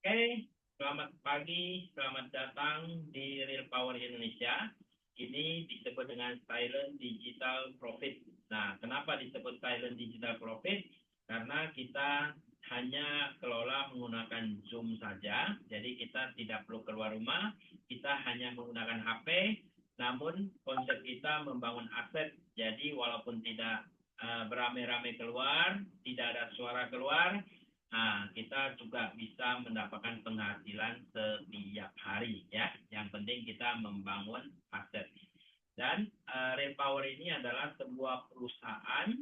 Oke, selamat pagi, selamat datang di Real Power Indonesia. Ini disebut dengan Silent Digital Profit. Nah, kenapa disebut Silent Digital Profit? Karena kita hanya kelola menggunakan Zoom saja, jadi kita tidak perlu keluar rumah, kita hanya menggunakan HP, namun konsep kita membangun aset, jadi walaupun tidak beramai-ramai keluar, tidak ada suara keluar, nah, kita juga bisa mendapatkan penghasilan setiap hari ya. Yang penting kita membangun aset. Dan Real Power ini adalah sebuah perusahaan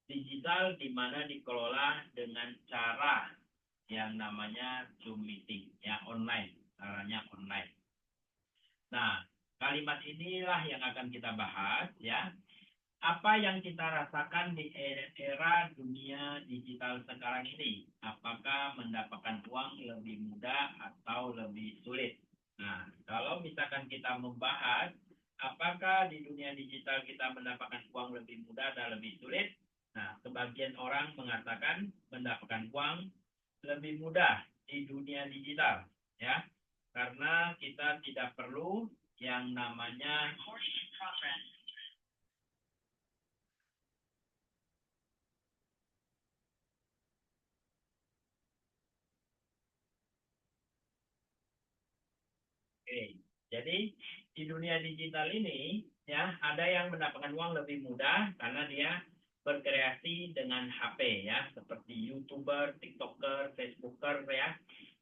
digital di mana dikelola dengan cara yang namanya Zoom meeting ya, online, caranya online. Nah, kalimat inilah yang akan kita bahas ya. Apa yang kita rasakan di era dunia digital sekarang ini? Apakah mendapatkan uang lebih mudah atau lebih sulit? Nah, kalau misalkan kita membahas apakah di dunia digital kita mendapatkan uang lebih mudah dan lebih sulit? Nah, sebagian orang mengatakan mendapatkan uang lebih mudah di dunia digital, ya, karena kita tidak perlu yang namanya Oke, jadi di dunia digital ini ya ada yang mendapatkan uang lebih mudah karena dia berkreasi dengan HP ya, seperti YouTuber, TikToker, Facebooker ya.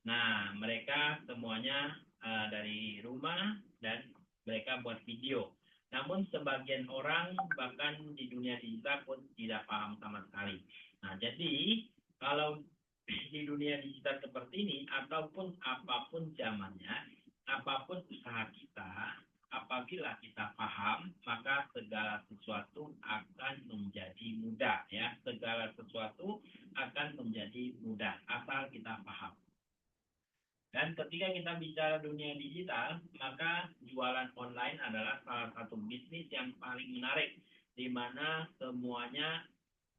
Nah, mereka semuanya dari rumah dan mereka buat video. Namun sebagian orang bahkan di dunia digital pun tidak paham sama sekali. Nah, jadi kalau di dunia digital seperti ini ataupun apapun zamannya, apapun usaha kita, apabila kita paham, maka segala sesuatu akan menjadi mudah ya. Segala sesuatu akan menjadi mudah asal kita paham. Dan ketika kita bicara dunia digital, maka jualan online adalah salah satu bisnis yang paling menarik, di mana semuanya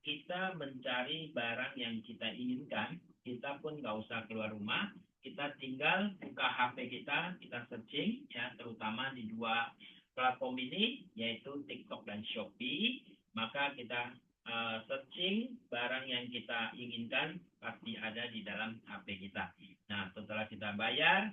kita mencari barang yang kita inginkan, kita pun nggak usah keluar rumah, kita tinggal buka HP kita searching, ya terutama di dua platform ini, yaitu TikTok dan Shopee, maka kita searching barang yang kita inginkan pasti ada di dalam HP kita. Nah, setelah kita bayar,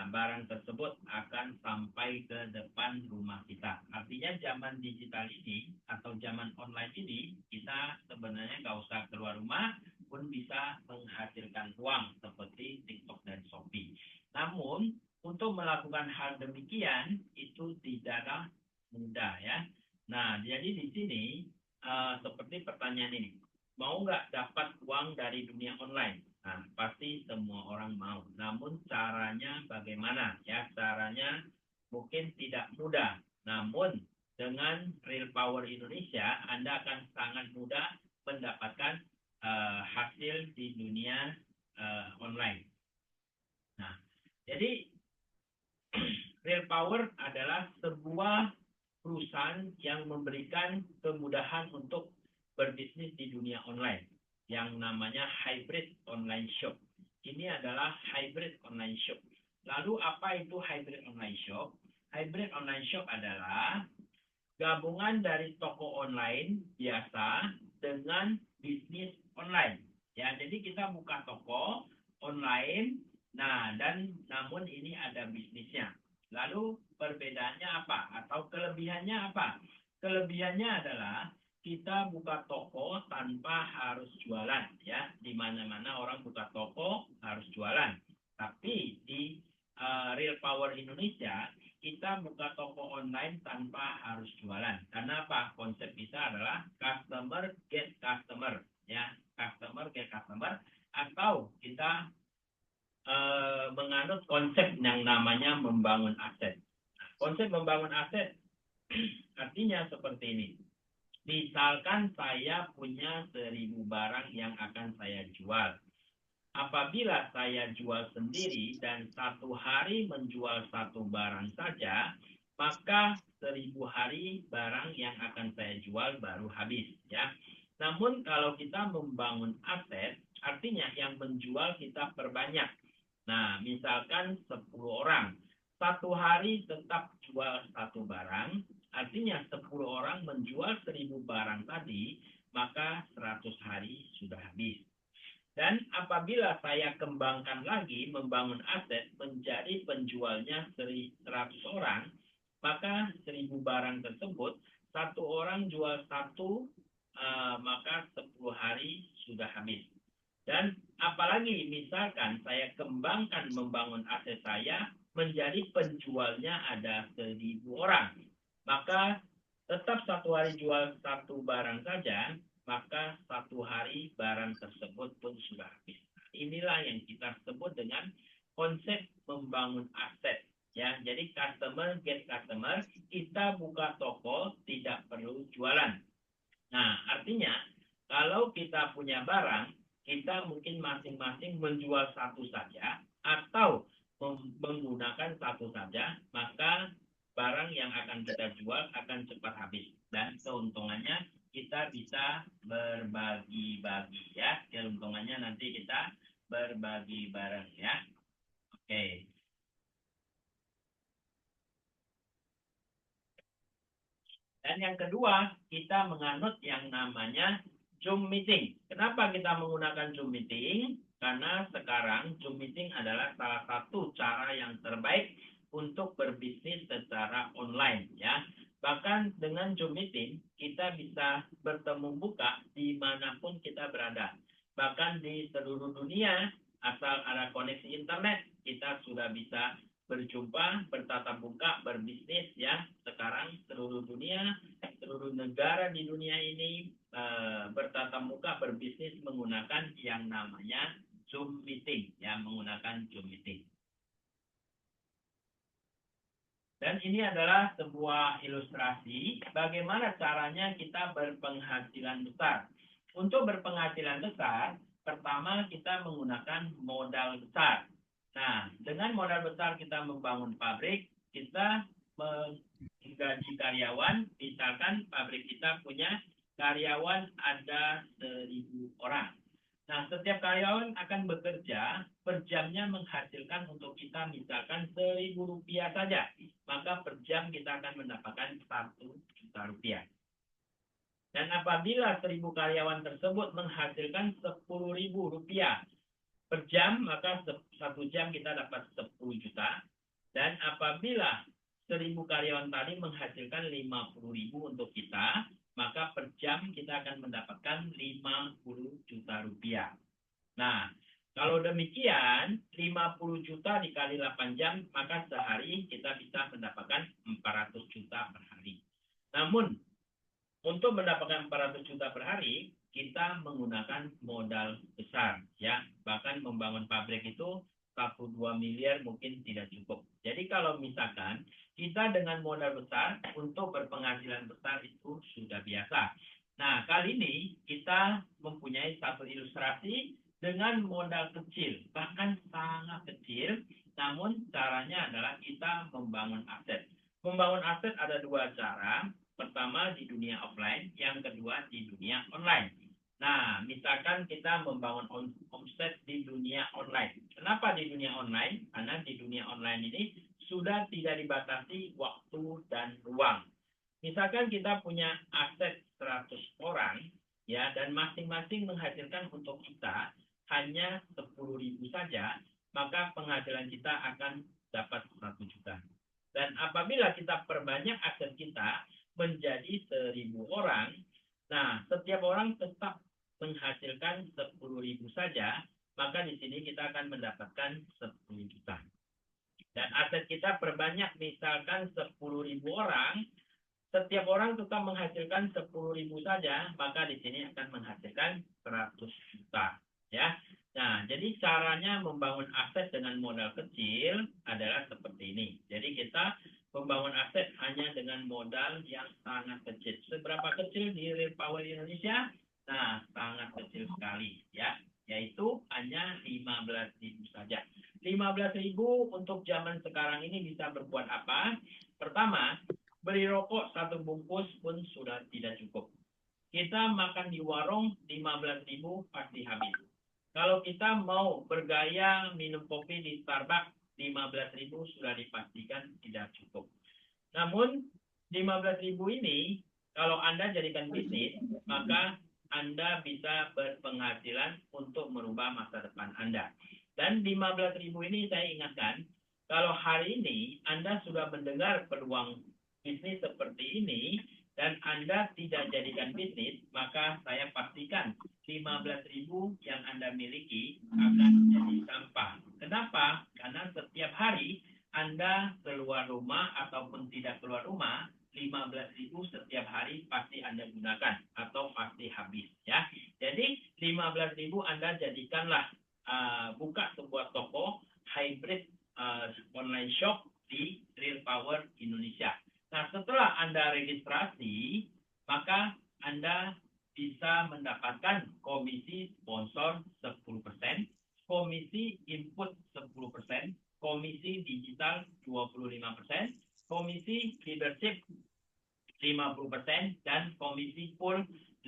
barang tersebut akan sampai ke depan rumah kita. Artinya zaman digital ini atau zaman online ini, kita sebenarnya nggak usah keluar rumah pun bisa menghasilkan uang seperti TikTok dan Shopee. Namun, untuk melakukan hal demikian itu tidaklah mudah ya. Nah, jadi di sini seperti pertanyaan ini, mau nggak dapat uang dari dunia online? Nah, pasti semua orang mau. Namun caranya bagaimana? Ya, caranya mungkin tidak mudah. Namun dengan Real Power Indonesia, Anda akan sangat mudah mendapatkan hasil di dunia online. Nah, jadi Real Power adalah sebuah perusahaan yang memberikan kemudahan untuk berbisnis di dunia online yang namanya hybrid online shop. Ini adalah hybrid online shop. Lalu apa itu hybrid online shop? Hybrid online shop adalah gabungan dari toko online biasa dengan bisnis online. Ya, jadi kita buka toko online, nah dan namun ini ada bisnisnya. Lalu perbedaannya apa? Atau kelebihannya apa? Kelebihannya adalah kita buka toko tanpa harus jualan ya. Di mana-mana orang buka toko harus jualan. Tapi di Real Power Indonesia kita buka toko online tanpa harus jualan. Karena apa? Konsep kita adalah customer get customer ya. Customer get customer atau kita menganut konsep yang namanya membangun aset. Konsep membangun aset artinya seperti ini. Misalkan saya punya 1.000 barang yang akan saya jual. Apabila saya jual sendiri dan satu hari menjual satu barang saja, maka 1.000 hari barang yang akan saya jual baru habis. Ya. Namun kalau kita membangun aset, artinya yang menjual kita perbanyak. Nah, misalkan 10 orang. Satu hari tetap jual satu barang, artinya 10 orang menjual 1000 barang tadi, maka 100 hari sudah habis. Dan apabila saya kembangkan lagi, membangun aset menjadi penjualnya 100 orang, maka 1000 barang tersebut, satu orang jual satu, maka 10 hari sudah habis. Dan apalagi misalkan saya kembangkan membangun aset saya menjadi penjualnya ada 1000 orang, maka tetap satu hari jual satu barang saja, maka satu hari barang tersebut pun sudah habis. Inilah yang kita sebut dengan konsep membangun aset. Ya, jadi customer get customer, kita buka toko tidak perlu jualan. Nah, artinya kalau kita punya barang, kita mungkin masing-masing menjual satu saja atau menggunakan satu saja, maka barang yang akan kita jual akan cepat habis. Dan keuntungannya kita bisa berbagi-bagi ya. Keuntungannya nanti kita berbagi barang ya. Oke. Dan yang kedua, kita menganut yang namanya Zoom meeting. Kenapa kita menggunakan Zoom meeting? Karena sekarang Zoom meeting adalah salah satu cara yang terbaik untuk berbisnis secara online ya. Bahkan dengan Zoom meeting kita bisa bertemu muka dimanapun kita berada. Bahkan di seluruh dunia, asal ada koneksi internet, kita sudah bisa berjumpa, bertatap muka, berbisnis ya. Sekarang seluruh dunia, seluruh negara di dunia ini bertatap muka, berbisnis menggunakan yang namanya Zoom meeting, ya, menggunakan Zoom meeting. Dan ini adalah sebuah ilustrasi bagaimana caranya kita berpenghasilan besar. Untuk berpenghasilan besar, pertama kita menggunakan modal besar. Nah, dengan modal besar kita membangun pabrik, kita menggaji karyawan, misalkan pabrik kita punya karyawan ada 1000 orang. Nah, setiap karyawan akan bekerja per jamnya menghasilkan untuk kita misalkan 1000 rupiah saja. Maka per jam kita akan mendapatkan 1 juta rupiah. Dan apabila 1000 karyawan tersebut menghasilkan 10.000 rupiah per jam, maka 1 jam kita dapat 10 juta. Dan apabila 1000 karyawan tadi menghasilkan 50.000 untuk kita, maka per jam kita akan mendapatkan 50 juta rupiah. Nah, kalau demikian, 50 juta dikali 8 jam, maka sehari kita bisa mendapatkan 400 juta per hari. Namun, untuk mendapatkan 400 juta per hari, kita menggunakan modal besar. Ya, bahkan membangun pabrik itu 1-2 miliar mungkin tidak cukup. Jadi kalau misalkan kita dengan modal besar untuk berpenghasilan besar itu sudah biasa. Nah, kali ini kita mempunyai satu ilustrasi dengan modal kecil, bahkan sangat kecil, namun caranya adalah kita membangun aset. Membangun aset ada dua cara, pertama di dunia offline, yang kedua di dunia online. Nah, misalkan kita membangun omset di dunia online. Kenapa di dunia online? Karena di dunia online ini sudah tidak dibatasi waktu dan ruang. Misalkan kita punya aset 100 orang, ya, dan masing-masing menghasilkan untuk kita hanya 10.000 saja, maka penghasilan kita akan dapat 1 juta. Dan apabila kita perbanyak aset kita menjadi 1000 orang, nah, setiap orang tetap menghasilkan 10.000 saja, maka di sini kita akan mendapatkan 10 juta. Dan aset kita perbanyak misalkan 10.000 orang, setiap orang tetap menghasilkan 10.000 saja, maka di sini akan menghasilkan 100 juta. Ya. Nah, jadi caranya membangun aset dengan modal kecil adalah seperti ini. Jadi kita membangun aset hanya dengan modal yang sangat kecil. Seberapa kecil di Real Power Indonesia? Nah, sangat kecil sekali, ya, yaitu hanya 15.000 saja. 15.000 untuk zaman sekarang ini bisa berbuat apa? Pertama, beli rokok 1 bungkus pun sudah tidak cukup. Kita makan di warung 15.000 pasti habis. Kalau kita mau bergaya minum kopi di Starbucks, 15.000 sudah dipastikan tidak cukup. Namun 15.000 ini kalau Anda jadikan bisnis, maka Anda bisa berpenghasilan untuk merubah masa depan Anda. Dan 15.000 ini saya ingatkan, kalau hari ini Anda sudah mendengar peluang bisnis seperti ini dan Anda tidak jadikan bisnis, maka saya pastikan 15.000 yang Anda miliki akan jadi sampah. Kenapa? Karena setiap hari Anda keluar rumah ataupun tidak keluar rumah, 15.000 setiap hari pasti Anda gunakan atau pasti habis ya. Jadi 15.000 Anda jadikanlah buka sebuah toko hybrid online shop di Real Power Indonesia. Nah, setelah Anda registrasi, maka Anda bisa mendapatkan komisi sponsor 10%, komisi input 10%, komisi digital 25%, komisi leadership 50%, dan komisi full 5%.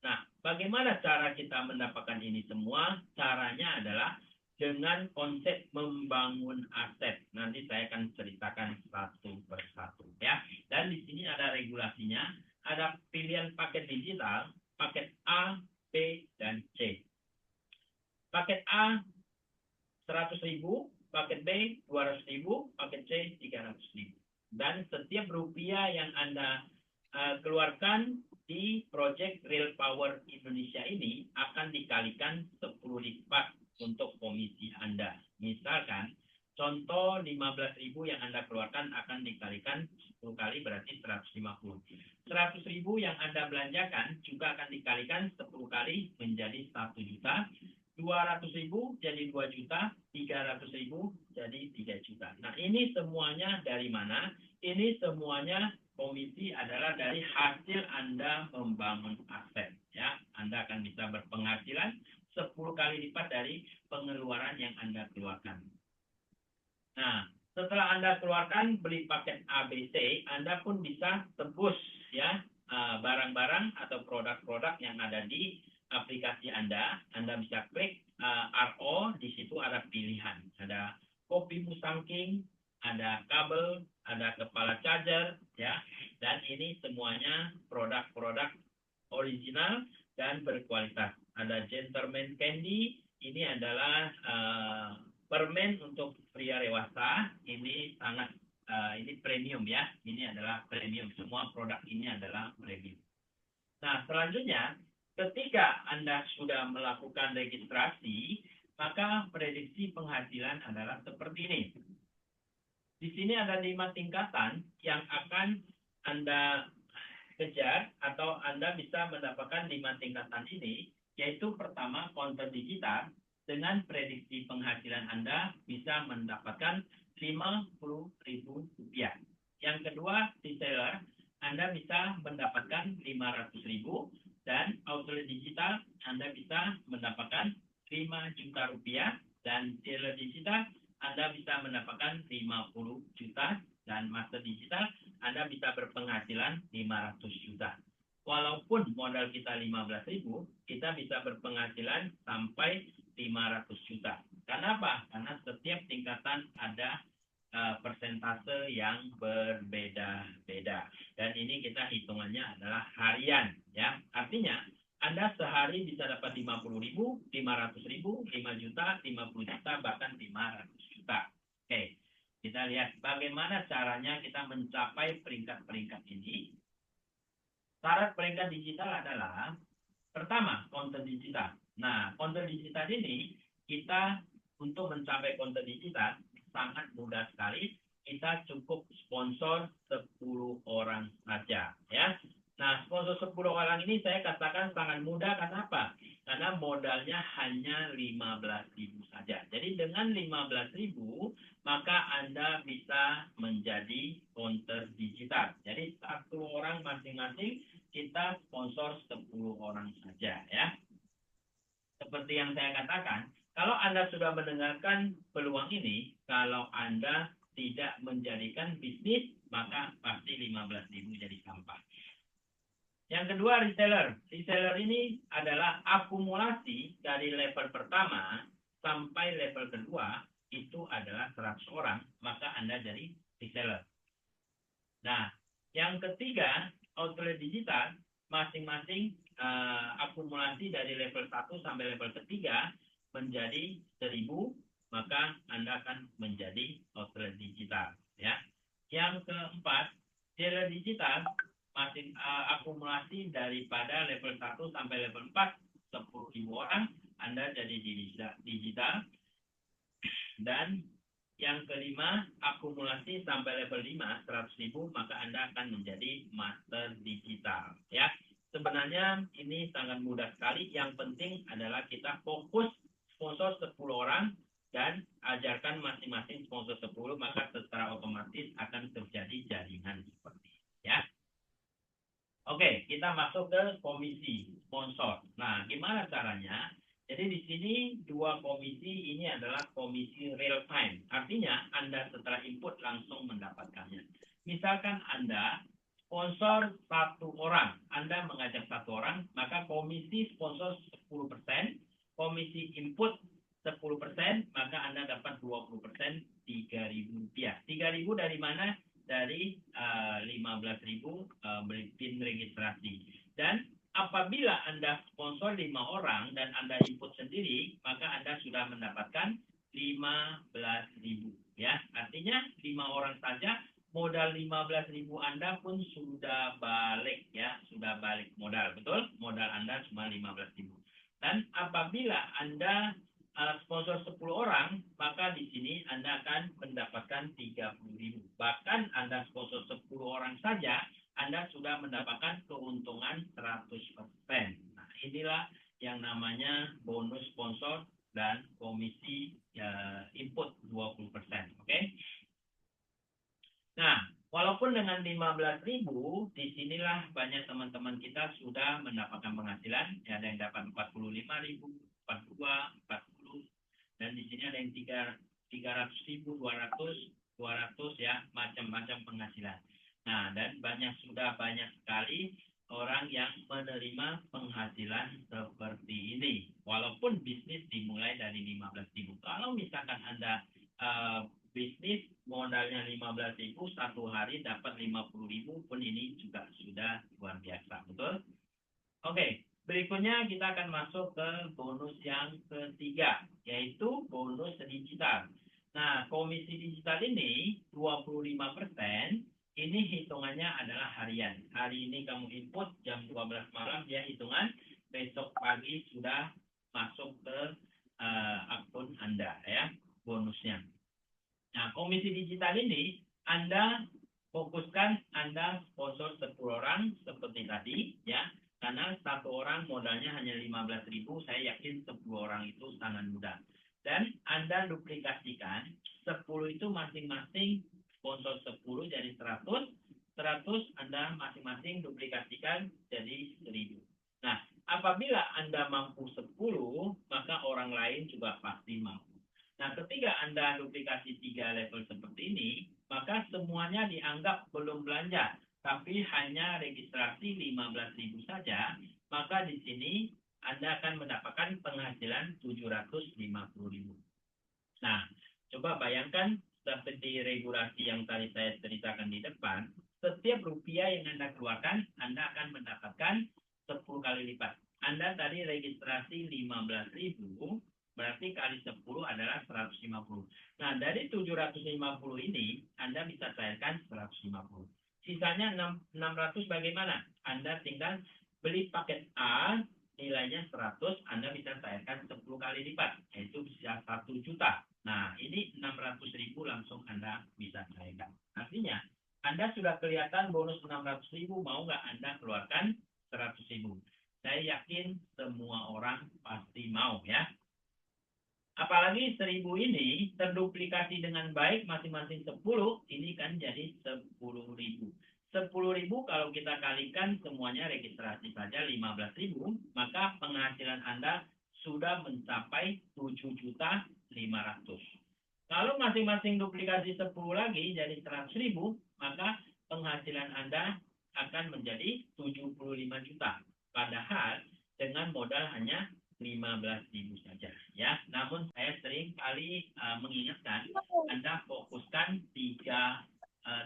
Nah, bagaimana cara kita mendapatkan ini semua? Caranya adalah dengan konsep membangun aset. Nanti saya akan ceritakan satu persatu ya. Dan di sini ada regulasinya, ada pilihan paket digital, paket A, B, dan C. Paket A 100.000, paket B 200.000, paket C 300.000. Dan setiap rupiah yang Anda keluarkan di Project Real Power Indonesia ini akan dikalikan 10 lipat untuk komisi Anda. Misalkan, contoh 15.000 yang Anda keluarkan akan dikalikan 10 kali berarti 150. 100.000 yang Anda belanjakan juga akan dikalikan 10 kali menjadi 1 juta. 200.000 jadi 2 juta, 300.000 jadi 3 juta. Nah, ini semuanya dari mana? Ini semuanya komisi adalah dari hasil Anda membangun aset. Ya, Anda akan bisa berpenghasilan 10 kali lipat dari pengeluaran yang Anda keluarkan. Nah, setelah Anda keluarkan beli paket ABC, Anda pun bisa tebus ya barang-barang atau produk-produk yang ada di aplikasi Anda. Anda bisa klik RO, di situ ada pilihan. Ada kopi Musangking, ada kabel, ada kepala charger, ya. Dan ini semuanya produk-produk original dan berkualitas. Ada Gentleman Candy, ini adalah permen untuk pria dewasa. Ini sangat ini premium ya. Ini adalah premium. Semua produk ini adalah premium. Nah, selanjutnya ketika Anda sudah melakukan registrasi, maka prediksi penghasilan adalah seperti ini. Di sini ada 5 tingkatan yang akan Anda kejar atau Anda bisa mendapatkan 5 tingkatan ini, yaitu pertama konten digital dengan prediksi penghasilan Anda bisa mendapatkan Rp50.000. Yang kedua, reseller, Anda bisa mendapatkan 500.000 dan outlet digital Anda bisa mendapatkan 5 juta rupiah dan dealer digital Anda bisa mendapatkan 50 juta dan master digital Anda bisa berpenghasilan 500 juta. Walaupun modal kita 15.000, kita bisa berpenghasilan sampai 500 juta. Kenapa? Karena setiap tingkatan ada persentase yang berbeda-beda. Dan ini kita hitungannya adalah harian. Ya, artinya Anda sehari bisa dapat 50.000, 500.000, 5 juta, 50 juta, bahkan 500 juta. Oke, kita lihat bagaimana caranya kita mencapai peringkat-peringkat ini. Syarat peringkat digital adalah pertama, konten digital. Nah, konten digital ini kita untuk mencapai konten digital sangat mudah sekali. Kita cukup sponsor 10 orang saja ya. Nah, sponsor 10 orang ini saya katakan sangat mudah. Kenapa? Karena modalnya hanya 15.000 saja. Jadi dengan 15.000 maka Anda bisa menjadi konten digital. Jadi 1 orang masing-masing kita sponsor 10 orang saja ya. Seperti yang saya katakan, kalau Anda sudah mendengarkan peluang ini, kalau Anda tidak menjadikan bisnis, maka pasti 15.000 jadi sampah. Yang kedua, reseller. Reseller ini adalah akumulasi dari level pertama sampai level kedua itu adalah 100 orang, maka Anda jadi reseller. Nah, yang ketiga, outlet digital masing-masing akumulasi dari level 1 sampai level ketiga menjadi 1000, maka Anda akan menjadi outlet digital, ya. Yang keempat, dealer digital akumulasi daripada level 1 sampai level 4 10.000 orang, Anda jadi digital. Dan yang kelima, akumulasi sampai level 5 100.000, maka Anda akan menjadi master digital, ya. Sebenarnya ini sangat mudah sekali. Yang penting adalah kita fokus sponsor 10 orang dan ajarkan masing-masing sponsor 10, maka secara otomatis akan terjadi jaringan seperti ini, ya. Oke, kita masuk ke komisi sponsor. Nah, gimana caranya? Jadi di sini dua komisi ini adalah komisi real time. Artinya Anda setelah input langsung mendapatkannya. Misalkan Anda sponsor 1 orang, Anda mengajak 1 orang, maka komisi sponsor 10%, komisi input 10%, maka Anda dapat 20%, Rp3.000. Rp3.000 dari mana? Dari 15.000 PIN registrasi. Dan apabila Anda sponsor 5 orang dan Anda input sendiri, maka Anda sudah mendapatkan 15.000, ya. Artinya 5 orang saja modal 15.000 Anda pun sudah balik, ya, sudah balik modal, betul? Modal Anda cuma 15.000. Dan apabila Anda sponsor 10 orang, maka di sini Anda akan mendapatkan 30.000. Bahkan Anda sponsor 10 orang saja, Anda sudah mendapatkan keuntungan 100%. Nah, inilah yang namanya bonus sponsor dan komisi input 20%. Oke? Nah, walaupun dengan 15.000, disinilah banyak teman-teman kita sudah mendapatkan penghasilan. Ya, ada yang dapat 45.000, 42, 40, dan di sini ada yang 300.000, 200 ya, macam-macam penghasilan. Nah, dan sudah banyak sekali orang yang menerima penghasilan seperti ini. Walaupun bisnis dimulai dari 15.000. Kalau misalkan Anda bisnis modalnya 15.000, satu hari dapat 50.000 pun ini juga sudah luar biasa, betul? Oke, berikutnya kita akan masuk ke bonus yang ketiga, yaitu bonus digital. Nah, komisi digital ini 25%, ini hitungannya adalah harian. Hari ini kamu input jam 12 malam, dia hitungan besok pagi sudah masuk ke akun Anda, ya, bonusnya. Nah, komisi digital ini Anda fokuskan Anda sponsor 10 orang seperti tadi, ya. Karena 1 orang modalnya hanya 15.000, saya yakin 10 orang itu sangat mudah. Dan Anda duplikasikan 10 itu masing-masing sponsor 10 jadi 100, 100 Anda masing-masing duplikasikan jadi 1.000. Nah, apabila Anda mampu 10, maka orang lain juga pasti mampu. Nah, ketika Anda duplikasi 3 level seperti ini, maka semuanya dianggap belum belanja, tapi hanya registrasi 15.000 saja, maka di sini Anda akan mendapatkan penghasilan 750.000. Nah, coba bayangkan seperti regulasi yang tadi saya ceritakan di depan, setiap rupiah yang Anda keluarkan, Anda akan mendapatkan 10 kali lipat. Anda tadi registrasi 15.000, berarti kali 10 adalah 150. Nah, dari 750 ini, Anda bisa cairkan 150. Sisanya 600 bagaimana? Anda tinggal beli paket A, nilainya 100, Anda bisa cairkan 10 kali lipat, yaitu bisa 1 juta. Nah, ini 600.000 langsung Anda bisa cairkan. Artinya, Anda sudah kelihatan bonus 600.000, mau nggak Anda keluarkan 100.000? Saya yakin semua orang pasti mau, ya. Apalagi 1.000 ini terduplikasi dengan baik masing-masing 10, ini kan jadi 10.000. 10.000 kalau kita kalikan semuanya registrasi saja 15.000, maka penghasilan Anda sudah mencapai 7.500.000. Kalau masing-masing duplikasi 10 lagi jadi 100.000, maka penghasilan Anda akan menjadi 75 juta. Padahal dengan modal hanya 15.000 saja ya. Namun saya sering kali mengingatkan Anda fokuskan 3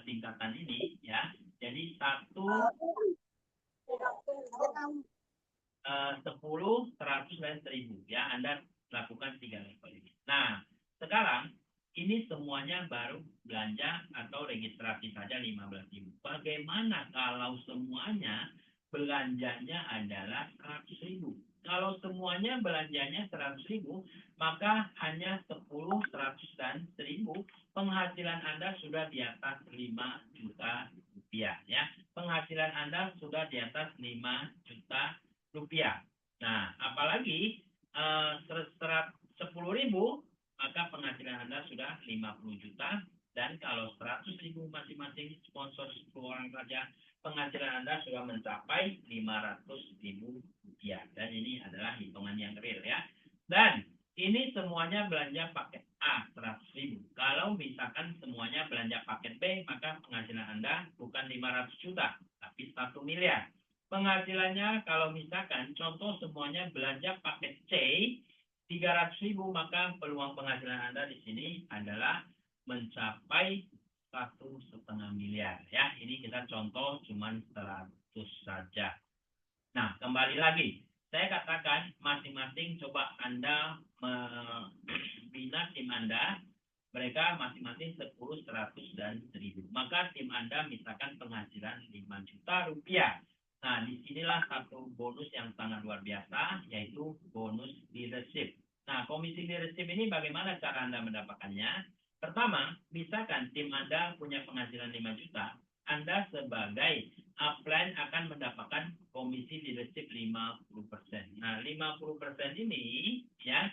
tingkatan ini ya. Jadi 1, 10, 100 dan 1000 ya. Anda lakukan 3 level ini. Nah, sekarang ini semuanya baru belanja atau registrasi saja 15.000. Bagaimana kalau semuanya belanjanya adalah 100.000? Kalau semuanya belanjanya 100.000, maka hanya 10, 100 dan 1000 penghasilan Anda sudah di atas 5 juta rupiah ya. Penghasilan Anda sudah di atas 5 juta rupiah. Nah, apalagi 10.000, maka penghasilan Anda sudah 50 juta. Dan kalau 100.000 masing-masing sponsor 10 orang saja, penghasilan Anda sudah mencapai 500.000 rupiah. Dan ini adalah hitungan yang real ya. Dan ini semuanya belanja paket A 100.000. Kalau misalkan semuanya belanja paket B, maka penghasilan Anda bukan 500 juta, tapi 1 miliar. Penghasilannya kalau misalkan contoh semuanya belanja paket C 300.000, maka peluang penghasilan Anda di sini adalah mencapai 1,5 miliar ya. Ini kita contoh cuman 100 saja. Nah, kembali lagi saya katakan masing-masing coba Anda membina tim Anda, mereka masing-masing 10, 100 dan 1000. Maka tim Anda misalkan penghasilan 5 juta rupiah. Nah, disinilah satu bonus yang sangat luar biasa, yaitu bonus leadership. Nah, komisi leadership ini bagaimana cara Anda mendapatkannya? Pertama, misalkan tim Anda punya penghasilan 5 juta, Anda sebagai upline akan mendapatkan komisi leadership 50%. Nah, 50% ini ya,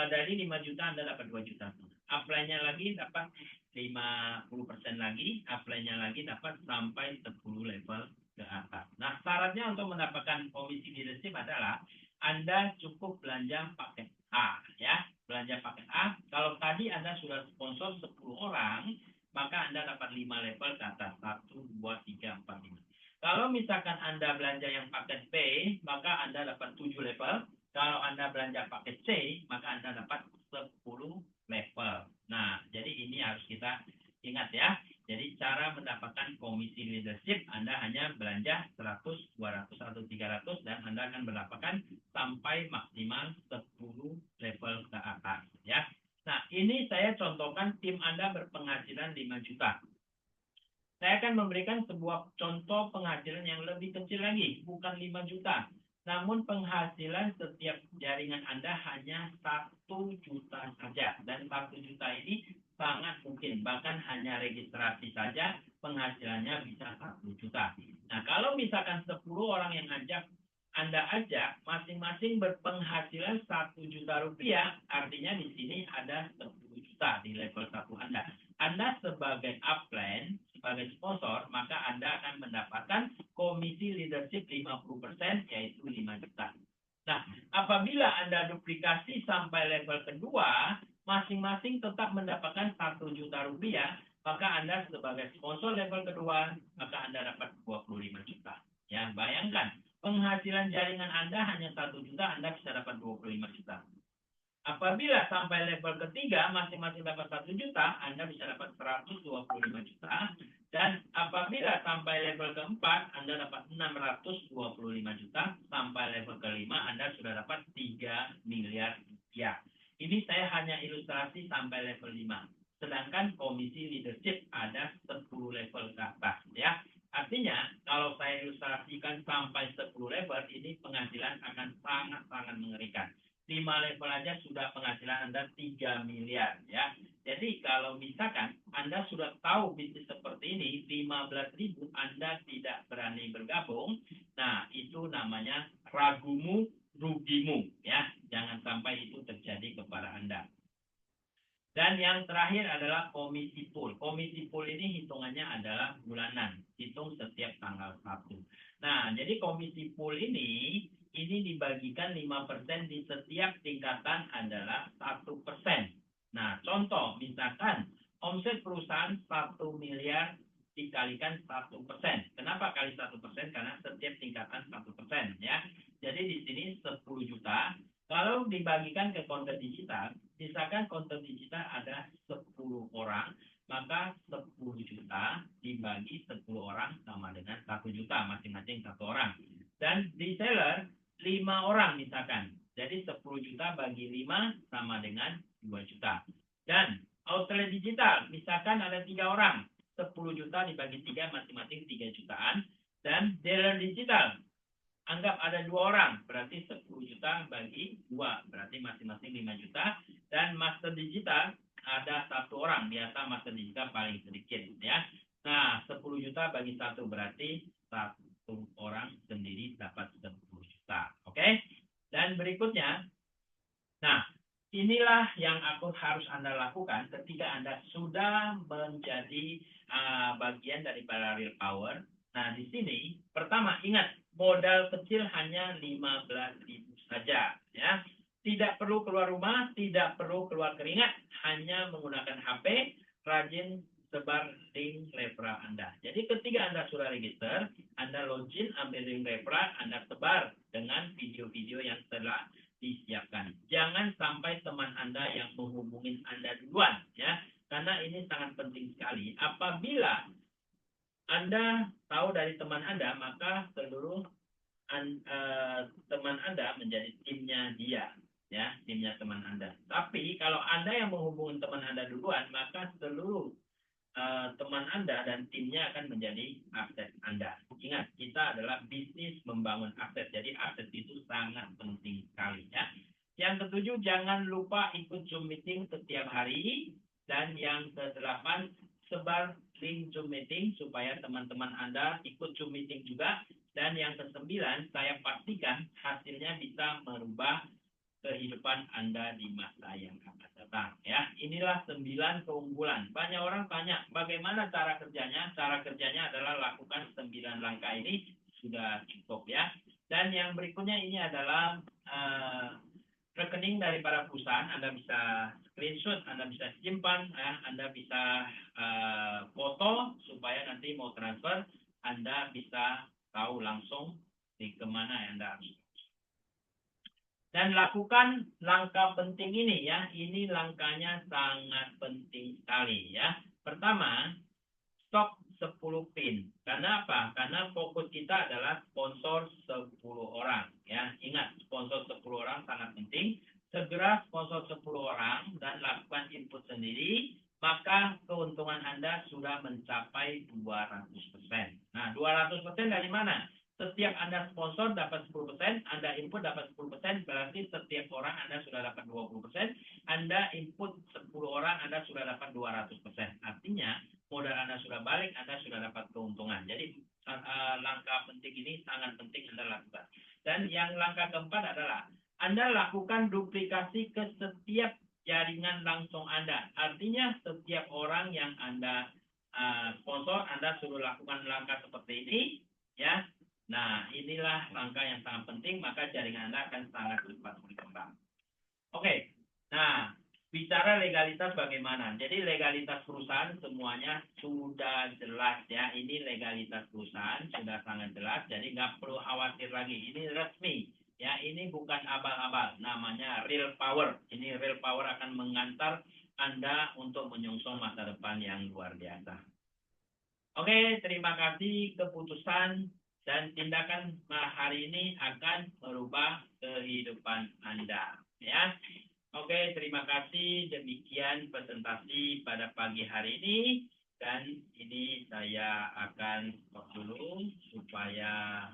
dari 5 juta Anda dapat 2 juta. Upline-nya lagi dapat 50% lagi, upline-nya lagi dapat sampai 10 level ke atas. Nah, syaratnya untuk mendapatkan komisi leadership adalah Anda cukup belanja paket A ya. Belanja paket A. Kalau tadi Anda sudah sponsor 10 orang, maka Anda dapat 5 level ke atas. 1, 2, 3, 4, 5. Kalau misalkan Anda belanja yang paket B, maka Anda dapat 7 level. Kalau Anda belanja paket C, maka Anda dapat 10 level. Nah, jadi ini harus kita ingat ya. Jadi cara mendapatkan komisi leadership, Anda hanya belanja 100, 200, atau 300, dan Anda akan mendapatkan sampai maksimal 10 level ke atas. Ya. Nah, ini saya contohkan tim Anda berpenghasilan 5 juta. Saya akan memberikan sebuah contoh penghasilan yang lebih kecil lagi, bukan 5 juta. Namun penghasilan setiap jaringan Anda hanya 1 juta saja. Dan 1 juta ini sangat mungkin. Bahkan hanya registrasi saja penghasilannya bisa 1 juta. Nah, kalau misalkan 10 orang yang Anda ajak, masing-masing berpenghasilan 1 juta rupiah, artinya di sini ada 10 juta di level 1 Anda. Anda sebagai upline, sebagai sponsor, maka Anda akan mendapatkan komisi leadership 50%, yaitu 5 juta. Nah, apabila Anda duplikasi sampai level kedua, masing-masing tetap mendapatkan 1 juta rupiah, maka Anda sebagai sponsor level kedua, maka Anda dapat 25 juta. Ya, bayangkan, penghasilan jaringan Anda hanya 1 juta, Anda bisa dapat 25 juta. Apabila sampai level ketiga, masing-masing dapat 1 juta, Anda bisa dapat 125 juta. Dan apabila sampai level keempat, Anda dapat 625 juta. Sampai level kelima, Anda sudah dapat 3 miliar rupiah. Ini saya hanya ilustrasi sampai level 5. Sedangkan komisi leadership ada 10 level ke atas. Ya. Artinya, kalau saya ilustrasikan sampai 10 level, ini penghasilan akan sangat-sangat mengerikan. 5 level aja sudah penghasilan Anda 3 miliar ya. Jadi kalau misalkan Anda sudah tahu bisnis seperti ini, 15.000 Anda tidak berani bergabung, nah itu namanya ragumu rugimu ya. Jangan sampai itu terjadi kepada Anda. Dan yang terakhir adalah komisi pool. Komisi pool ini hitungannya adalah bulanan, hitung setiap tanggal 1. Nah, jadi komisi pool ini dibagikan 5% di setiap tingkatan adalah 1%. Nah, contoh misalkan omset perusahaan 1 miliar dikalikan 1%. Kenapa kali 1%? Karena setiap tingkatan 1%, ya. Jadi di sini 10 juta. Kalau dibagikan ke konten digital, misalkan konten digital ada 10 orang, maka 10 juta dibagi 10 orang sama dengan 1 juta, masing-masing 1 orang. Dan reseller 5 orang misalkan. Jadi 10 juta bagi 5 sama dengan 2 juta. Dan outlet digital, misalkan ada 3 orang, 10 juta dibagi 3, masing-masing 3 jutaan. Dan dealer digital, anggap ada 2 orang, berarti 10 juta bagi 2, berarti masing-masing 5 juta. Dan master digital, ada 1 orang, biasa master digital paling sedikit, ya. Nah, 10 juta bagi 1, berarti 1 orang sendiri dapat 10 juta. Oke? Dan berikutnya, nah, inilah yang harus Anda lakukan ketika Anda sudah menjadi bagian daripada Real Power. Nah, di sini, pertama, ingat, modal kecil hanya 15.000 saja, ya. Tidak perlu keluar rumah, tidak perlu keluar keringat, hanya menggunakan HP, rajin sebar link referral Anda. Jadi ketika Anda sudah register, Anda login, ambil link referral, Anda sebar dengan video-video yang telah disiapkan. Jangan sampai teman Anda yang menghubungi Anda duluan, ya. Karena ini sangat penting sekali. Apabila Anda tahu dari teman Anda, maka seluruh teman Anda menjadi timnya dia, ya, timnya teman Anda. Tapi kalau Anda yang menghubungi teman Anda duluan, maka seluruh teman Anda dan timnya akan menjadi aset Anda. Ingat, kita adalah bisnis membangun aset. Jadi aset itu sangat penting sekali, ya. Yang ketujuh, jangan lupa ikut Zoom meeting setiap hari. Dan yang ke-8, sebar link Zoom meeting supaya teman-teman Anda ikut Zoom meeting juga. Dan yang ke-9, saya pastikan hasilnya bisa merubah kehidupan Anda di masa yang akan datang, ya. Inilah 9 keunggulan. Banyak orang tanya, bagaimana cara kerjanya? Cara kerjanya adalah lakukan 9 langkah ini, sudah cukup, ya. Dan yang berikutnya ini adalah rekening daripada perusahaan. Anda bisa screenshot, Anda bisa simpan, ya. Anda bisa foto supaya nanti mau transfer, Anda bisa tahu langsung di kemana Anda harus. Dan lakukan langkah penting ini, ya. Ini langkahnya sangat penting sekali, ya. Pertama, stok 10 pin. Karena apa? Karena fokus kita adalah sponsor 10 orang, ya. Ingat, sponsor 10 orang sangat penting. Segera sponsor 10 orang dan lakukan input sendiri, maka keuntungan Anda sudah mencapai 200%. Nah, 200% dari mana? Setiap Anda sponsor dapat 10%, Anda input dapat 10%, berarti setiap orang Anda sudah dapat 20%, Anda input 10 orang, Anda sudah dapat 200%. Artinya, modal Anda sudah balik, Anda sudah dapat keuntungan. Jadi, langkah penting ini sangat penting Anda lakukan. Dan yang langkah keempat adalah, Anda lakukan duplikasi ke setiap jaringan langsung Anda. Artinya, setiap orang yang Anda sponsor, Anda suruh lakukan langkah seperti ini, ya. Nah, inilah langkah yang sangat penting, maka jaringan Anda akan sangat cepat berkembang. Oke, nah, bicara legalitas bagaimana? Jadi legalitas perusahaan semuanya sudah jelas, ya. Ini legalitas perusahaan sudah sangat jelas, jadi nggak perlu khawatir lagi. Ini resmi, ya. Ini bukan abal-abal, namanya Real Power. Ini Real Power akan mengantar Anda untuk menyongsong masa depan yang luar biasa. Oke, terima kasih. Keputusan dan tindakan hari ini akan merubah kehidupan Anda, ya. Oke, terima kasih. Demikian presentasi pada pagi hari ini. Dan ini saya akan stop dulu supaya